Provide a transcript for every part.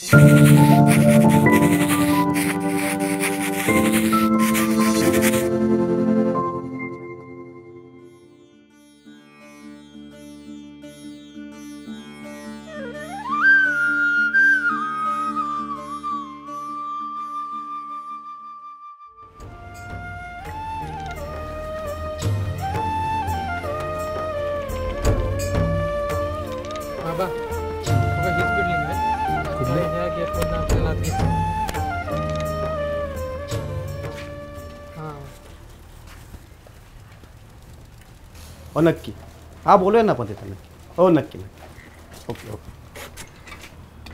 बाबा बघा हीच बिल्डिंग आहे. कुठली? ह्या गेटवरून आपल्याला आत घ्यायचं. हां हो नक्की. हां बोलूया ना आपण तिथं नक्की. हो नक्की नक्की. Okay okay.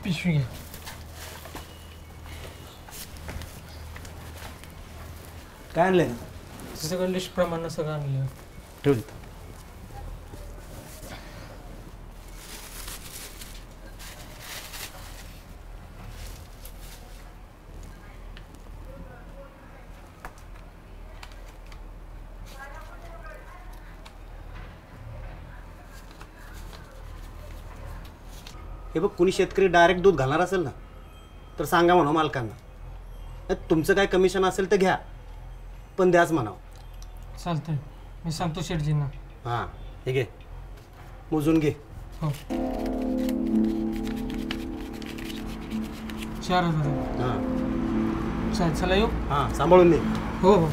पिशवी घ्या. काय आणलं सगळं लिस्ट प्रमाणे सगळं आणलं. ठेव तिथं. हे बघ कुणी शेतकरी डायरेक्ट दूध घालणार असेल ना तर सांगा म्हणा मालकांना. तुमचं काय कमिशन असेल तर घ्या पण द्याच म्हणावं. चालतंय मी सांगतो शेठजींना. हां हे घे मोजून घे. हो 4000. हां चला येऊ. हां सांभाळून दे. हो हो.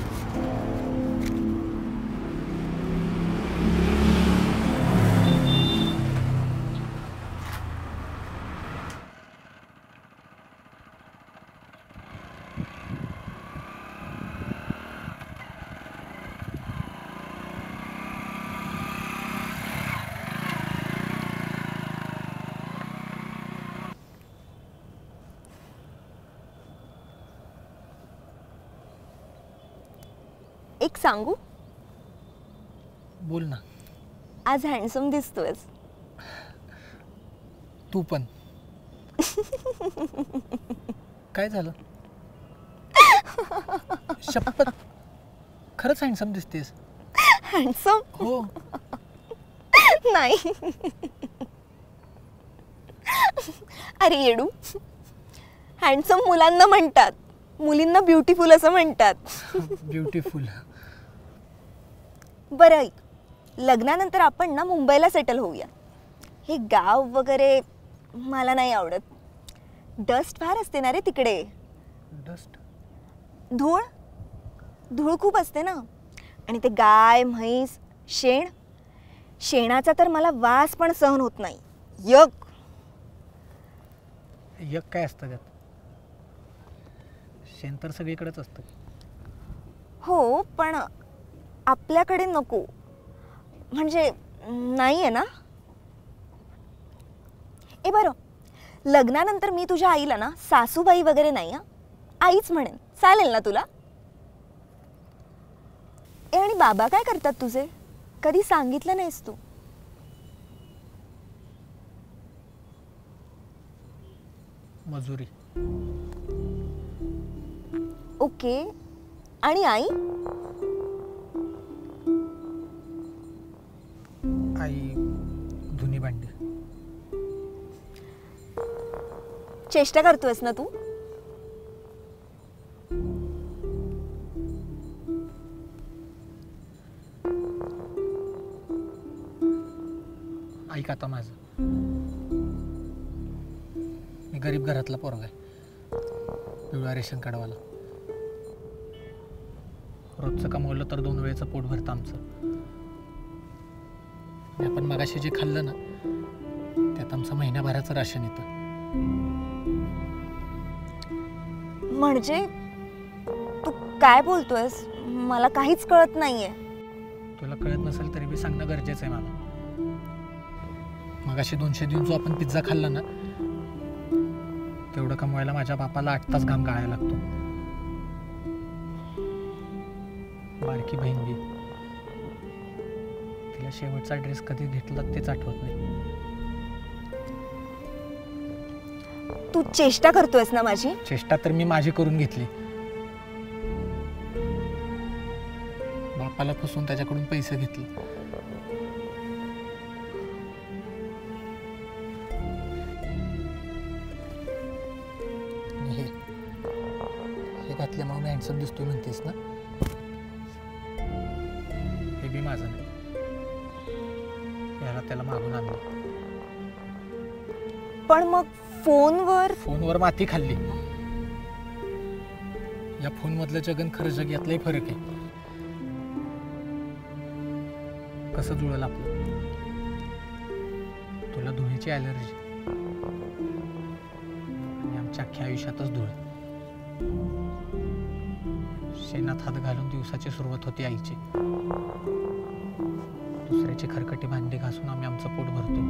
एक सांगू, बोल ना. आज हँडसम दिसतोयस. तू पण. काय झालं? शपथ खरंच हँडसम दिसतेस. हँडसम हो. नाही. अरे येडू, हँडसम मुलांना म्हणतात, मुलींना ब्युटिफुल असं म्हणतात. ब्युटिफुल. बरं ऐक, लग्नानंतर आपण ना मुंबईला सेटल होऊया. हे गाव वगैरे मला नाही आवडत. डस्ट फार असते ना रे तिकडे. डस्ट? धूळ धूळ खूप असते ना. आणि ते गाय म्हैस शेण, शेणाचा तर मला वास पण सहन होत नाही. यक. यक काय असतं त्यात? शेण तर सगळीकडेच असतं. हो पण आपल्याकडे नको. म्हणजे नाही आहे ना. ए बरं, लग्नानंतर मी तुझ्या आईला ना सासूबाई वगैरे नाही, हां आईच म्हणेन. चालेल ना तुला? ए आणि बाबा काय करतात तुझे? कधी सांगितलं नाहीस तू. मजुरी. ओके. आणि आई? आई धुनी भांडी. चेष्टा करतोयस ना तू? ऐक आता माझं, मी गरीब घरातला पोरगा आहे. पिवळा रेशन कार्डवाला. रोजचं कमवलं तर 2 वेळेचं पोट भरतं आमचं. आणि आपण मगाशी जे खाल्लं ना त्यात आमचं महिन्याभराचं राशन येतं. म्हणजे तू काय बोलतोयस? मला काहीच कळत नाहीये. तुला कळत नसेल तरी मी सांगणं गरजेचं आहे मला. मगाशी 200 देऊन जो आपण पिझ्झा खाल्ला ना तेवढं कमवायला माझ्या बापाला 8 तास घाम गाळायला लागतो. बारकी बहीण बी, तिला शेवटचा ड्रेस कधी घेतला तेच आठवत नाही. तू चेष्टा करतोयस ना माझी? चेष्टा तर मी माझी करून घेतली. बापाला फसवून त्याच्याकडून पैसे घेतले. माणसात दिसतोय म्हणतेस ना? हे बी माझं नाही, याला त्याला मागून आणलं. पण मग फोनवर माती खाल्ली. या फोन मधलं जगन खरं जग यातलाही फरक आहे. कसं जुळलं आपलं? तुला धुळीची ॲलर्जी आणि आमच्या अख्ख्या आयुष्यातच धूळ. शेणात हात घालून दिवसाची सुरुवात होती आईची. दुसऱ्याची खरकटी भांडी घासून आम्ही आमचं पोट भरतो.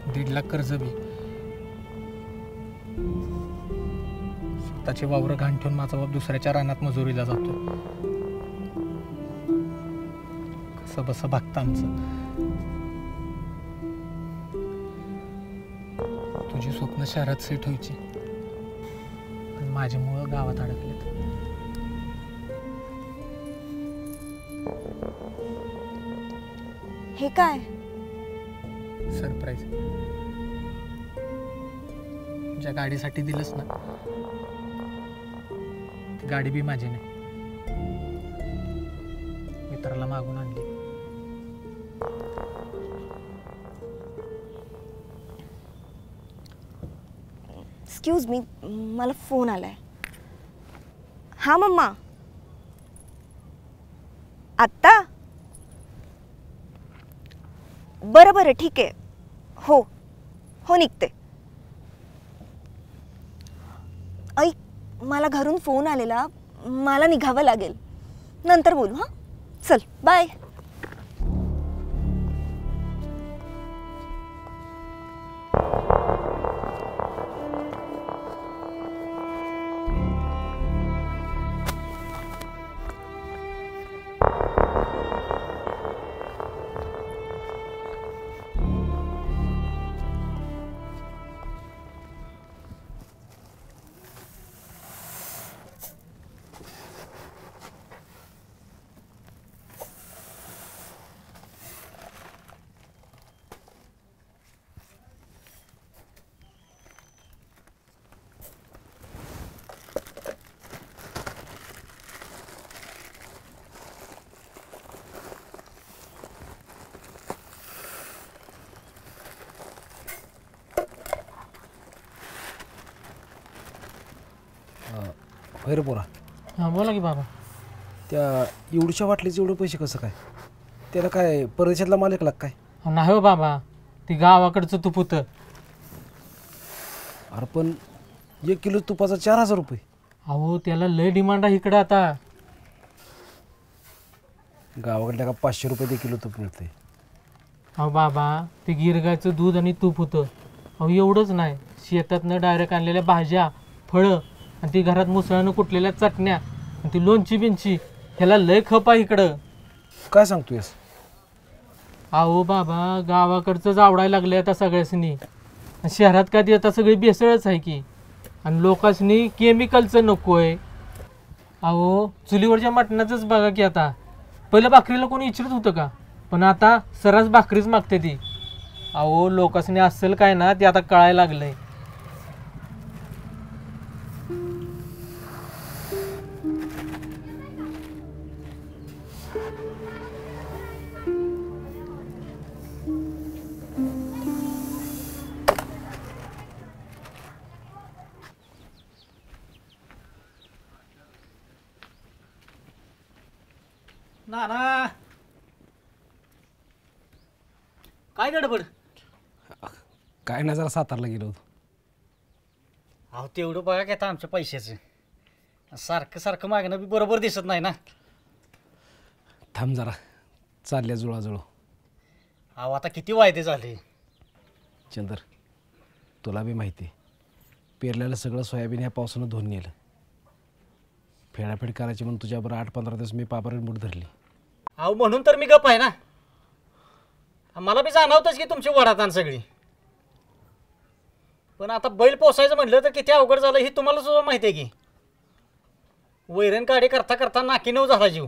1.5 लाख कर्ज बी. स्वतःची वावरं घाण ठेवून माझा बाप दुसऱ्याच्या रानात मजुरीला जातो. कसं बसं भागतं आमचं. तुझी स्वप्न शहरात सेट व्हायची, पण माझ्यामुळं गावात अडकलेत. हे काय? सरप्राईज. ज्या गाडीसाठी दिलंस ना, ती गाडी बी माझी नाही, मित्राला मागून आणली. एक्सक्यूज मी, मला फोन आलाय. हा मम्मा, आत्ता? बरं बरं ठीक आहे. हो हो निघते. ऐक, मला घरून फोन आलेला, मला निघावं लागेल. नंतर बोलू. हां चल बाय. होय रे पोरा. हां बोला की बाबा. त्या एवढ्याच्या वाटलीचे एवढे पैसे कसं काय? त्याला काय परदेशातला मालक लाग काय? नाही हो बाबा, ती गावाकडचं तूप होतं. अरे पण 1 किलो तुपाचा 4000 रुपये. अहो त्याला लय डिमांड आहे इकडं आता. गावाकडल्या का 500 रुपये 1 किलो तूप मिळते. अहो बाबा, ते गिरगायचं दूध आणि तूप होतं. अहो एवढंच नाही, शेतातनं डायरेक्ट आणलेल्या भाज्या, फळं आणि ती घरात मुसळानं कुटलेल्या चटण्या आणि ती लोणची बिंची, ह्याला लय खप आहे इकडं. काय सांगतोयस? अहो बाबा, गावाकडचंच आवडायला लागलं आता सगळ्यासनी. शहरात काय ते आता सगळी भेसळच आहे की. आणि लोकांसनी केमिकलचं नको आहे. अहो चुलीवरच्या मटणाचंच बघा की आता. पहिलं भाकरीला कोणी विचारत होतं का? पण आता सर्रास भाकरीच मागते ती. अहो लोकांसनी असेल काय ना ते आता कळायला लागलंय. ना काय गडबड? काय नाही, जरा सातारला गेलो होतो. अहो तेवढं बघा की आता आमच्या पैशाचं सारखं सारखं मागणं बी बरोबर दिसत नाही ना. थांब जरा, चालल्या जुळाजुळव. अहो आता किती वायदे झाले. चंदर, तुला बी माहिती आहे, पेरलेलं सगळं सोयाबीन ह्या पावसानं धुवून नेलं. फेडाफेड करायची म्हणून तुझ्याबरोबर 8-15 दिवस मी पापारीत मूठ धरली. अहो म्हणून तर मी गप आहे ना. मला बी जाणवतच की तुमची वडाताण सगळी. पण आता बैल पोसायचं म्हटलं तर किती अवघड झालं हे तुम्हाला सुद्धा माहिती आहे की. वैरण काढी करता करता नाकी नऊ झाला जीव.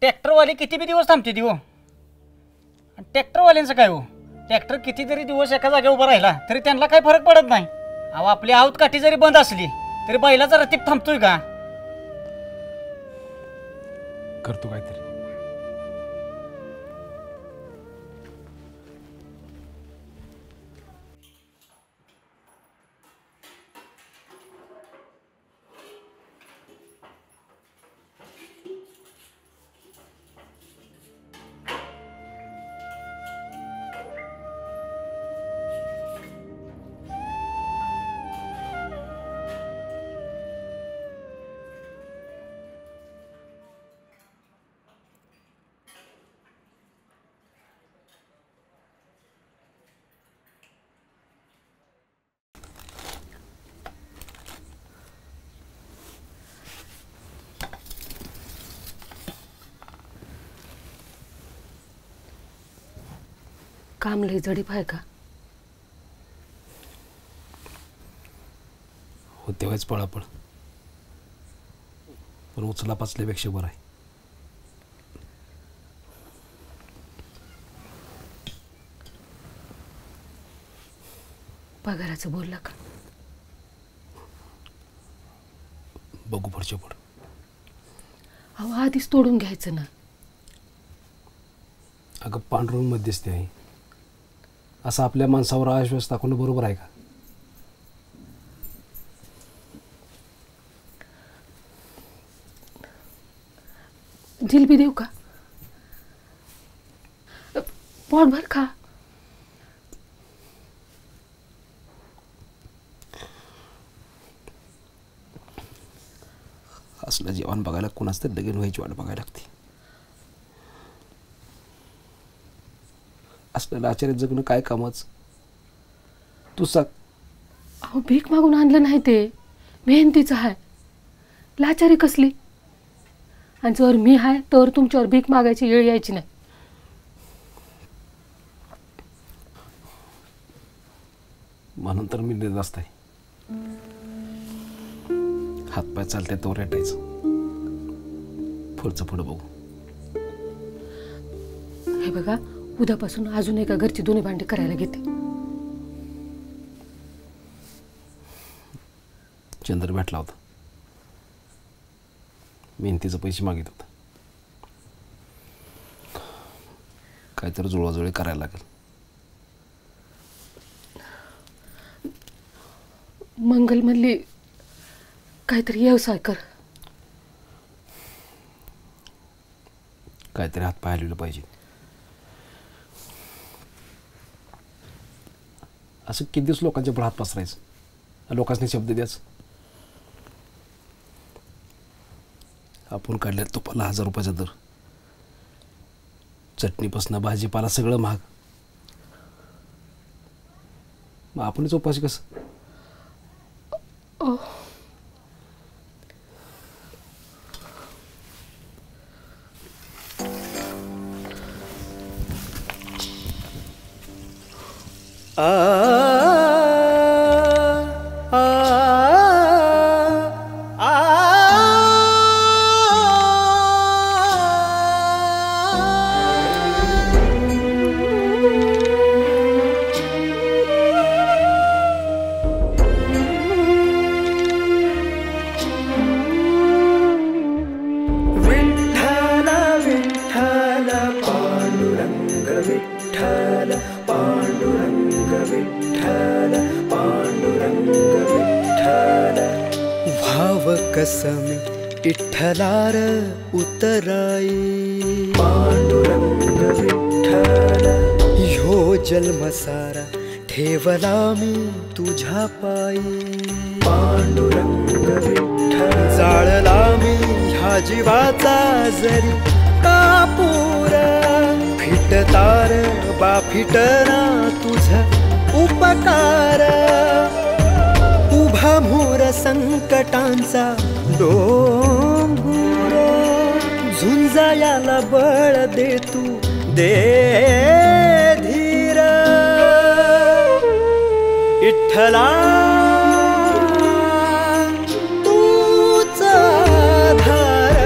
ट्रॅक्टरवाले किती बी दिवस थांबते ती हो. आणि ट्रॅक्टरवाल्यांचं काय हो, ट्रॅक्टर कितीतरी दिवस एका जागेवर उभा राहिला तरी त्यांना काही फरक पडत नाही. अहो आपली आऊत काठी जरी बंद असली तरी बैलाचा रतीब थांबतोय का? करतो काहीतरी. काम लय जडीप आहे का? हो तेव्हाच पळापळ, पण उचला पाचल्यापेक्षा बरं आहे. पगाराचं बोलला का? बघू पुढच्या पुढं. अहो आधीच तोडून घ्यायचं ना. अगं पांडुरंग मध्यस्थी आहे, असं आपल्या माणसावर आश्वास दाखवणं बरोबर आहे का? जिलबी देऊ का? पोटभर खा. असलं जेवण बघायला कोणाच तरी लगीन व्हायची वाट बघायला लागते. असलेलं आचार्य जगणं काय कामच? तू सांग. अहो भीक मागून आणलं नाही, ते मेहनतीचं आहे. लाचारी कसली? आणि जर मी आहे तर तुमच्यावर भीक मागायची वेळ यायची नाही. म्हणून तर मी निर्धास्त आहे. हातपाय चालते तो रेटायचं, पुढचं पुढं बघू. हे बघा, उद्यापासून अजून एका घरची दोन्ही भांडी करायला घेते. चंद्र भेटला होता, मेहनतीचे पैसे मागित होता. काहीतरी जुळवाजुळी करायला लागेल. मंगल म्हणली काहीतरी व्यवसाय कर. काहीतरी हात पाय हलवलं पाहिजे. असं किती दिवस लोकांच्या पुढे हात पसरायचं, लोकांनी शब्द द्यायचं. आपण काढल्या तुपाला 1000 रुपयाचा दर, चटणीपासून भाजीपाला सगळं महाग. मग आपणच उपाशी कसं? कसमी विठ्ठलार उतराई पांडुरंग विठ्ठल ह्यो जन्म सारा ठेवला मी तुझ्या पायी पांडुरंग विठ्ठल जाळला मी ह्या जीवाचा जरी कापूर फिटतार बा फिटना तुझ उपकार उभा मूर संकटांचा डोंगर झुंजायाला बळ दे तू दे धीर विठ्ठला तूच आधार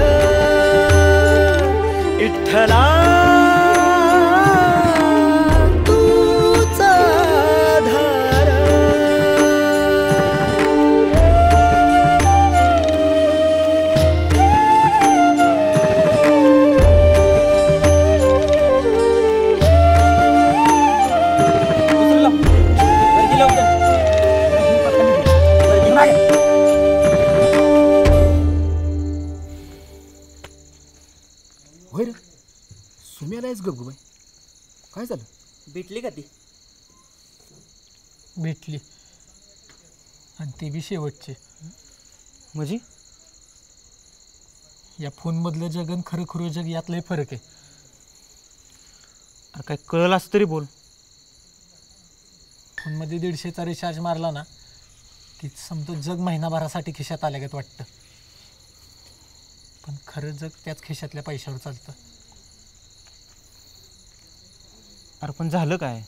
विठ्ठला तूच जायचं गपगुबाई? काय झालं? भेटली का ती? भेटली, आणि ते बी शेवटचे. म्हणजे या फोनमधलं जग आणि खरं खरं जग यातलाही फरक आहे. अरे काय कळलं असं तरी बोल. फोनमध्ये 150चा रिचार्ज मारला ना की समजा जग महिनाभरासाठी खिशात आल्यागत वाटतं, पण खरं जग त्याच खिशातल्या पैशावर चालतं. अरे पण झालं काय?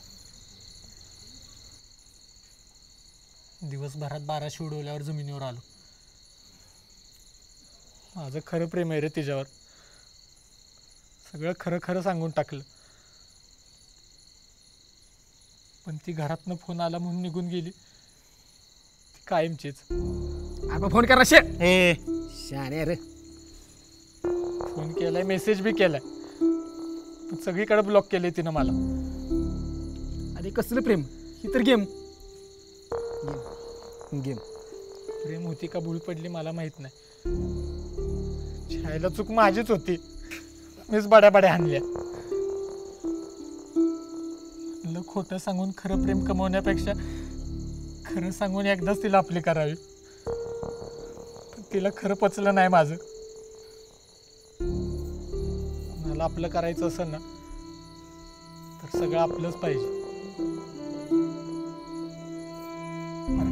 दिवसभरात 1200 उडवल्यावर जमिनीवर आलो. माझं खरं प्रेम आहे रे तिच्यावर. सगळं खरं खरं सांगून टाकलं, पण ती घरातनं फोन आला म्हणून निघून गेली. ती कायमचीच. आपण फोन करा शे. ए शाने रे. फोन केलाय, मेसेज बी केलाय, पण सगळीकडे ब्लॉक केले तिनं मला. अरे कसलं प्रेम? ही तर गेम. गेम प्रेम होती का भूल पडली मला माहित नाही. छायला चूक माझीच होती. मीच बड्या बड्या हाणल्या. खोटं सांगून खरं प्रेम कमवण्यापेक्षा खरं सांगून एकदाच तिला आपली करावी. पण तिला खरं पचलं नाही माझं. मला आपलं करायचं असेल ना तर सगळं आपलंच पाहिजे.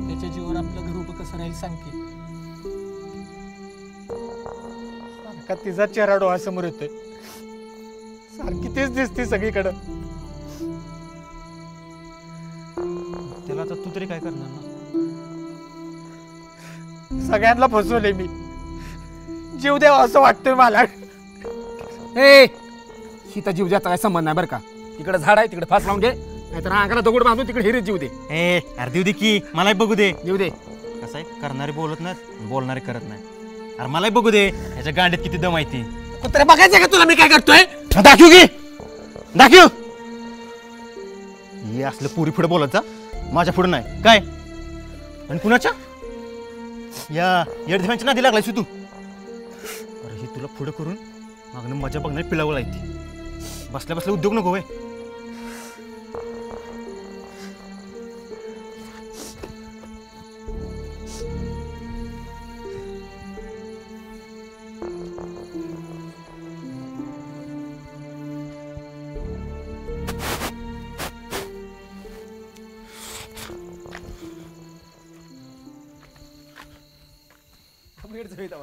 त्याच्या जीवावर आपलं घर उभं कसं राहील सांग की. सारखा तिचा चेहरा डोळ्यासमोर येतोय. सारखी तेच दिसते सगळीकडं. त्याला आता तू तरी काय करणार ना? सगळ्यांना फसवले मी. जीव द्यावा असं वाटतंय मला. ए सीता जीव द्याचा काय संबंध नाही बरं का. तिकडे झाड आहे, तिकडे फास लावून घे, नाहीतर अंगाला दगड बांधून तिकडे हिरीत जीव दे. ए अरे देऊ दे की, मलाही बघू दे. जीव दे. कसं आहे, करणारे बोलत नाहीत, बोलणारे करत नाही. अरे मलाही बघू दे ह्याच्या गांडीत किती दम आहे ती. कुत्रे बघायचं का तुला मी काय करतोय? दाखवू की दाखव. हे असलं पुरी पुढे बोलत जा, माझ्या पुढे नाही. काय आणि कुणाच्या या येडधव्यांच्या नादी लागलायस तू? अरे हे तुला पुढं करून मागणं मजा बघणारी पिलावं लागते. बसल्या बसल्या उद्योग नको होय.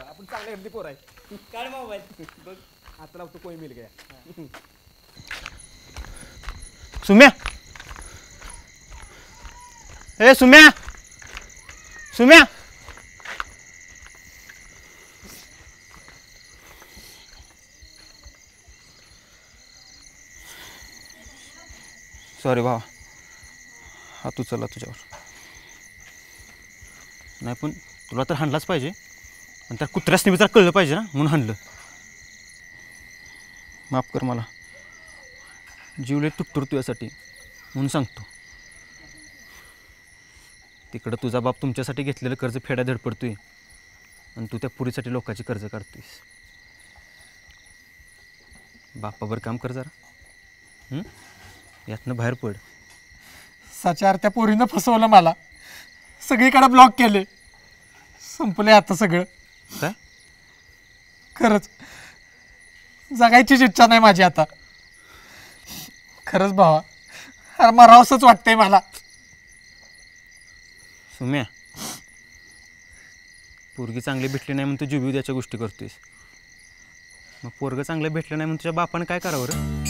आपण चांगले अगदी पोर आहे. काय मोबाईल बघ आता लावतो कोई मिल गया. सुम्या, ए सुम्या, सुम्या. सॉरी भावा, हा तू चला तुझ्यावर. नाही पण तुला तर हाणलाच पाहिजे, आणि त्या कुत्र्यासनी बी जरा कळलं पाहिजे ना, म्हणून हाणलं. माफ कर मला. जीवले तुटतो तुझ्यासाठी म्हणून सांगतो. तिकडं तुझा बाप तुमच्यासाठी घेतलेलं कर्ज फेड्या धडपडतोय, आणि तू त्या पुरीसाठी लोकांची कर्ज काढतोयस. बापावर काम कर जरा. यातनं बाहेर पड. साचार त्या पोरीनं फसवलं मला. सगळीकडे ब्लॉक केले. संपले आता सगळं. काय खरंच जगायचीच इच्छा नाही माझी आता. खरंच भावा, अरे मरावंसंच वाटतंय मला. सुम्या, पोरगी चांगली भेटली नाही म्हणून तू जीव द्याच्या गोष्टी करतोयस. मग पोरगं चांगलं भेटलं नाही म्हणून तुझ्या बापानं काय करावं रे?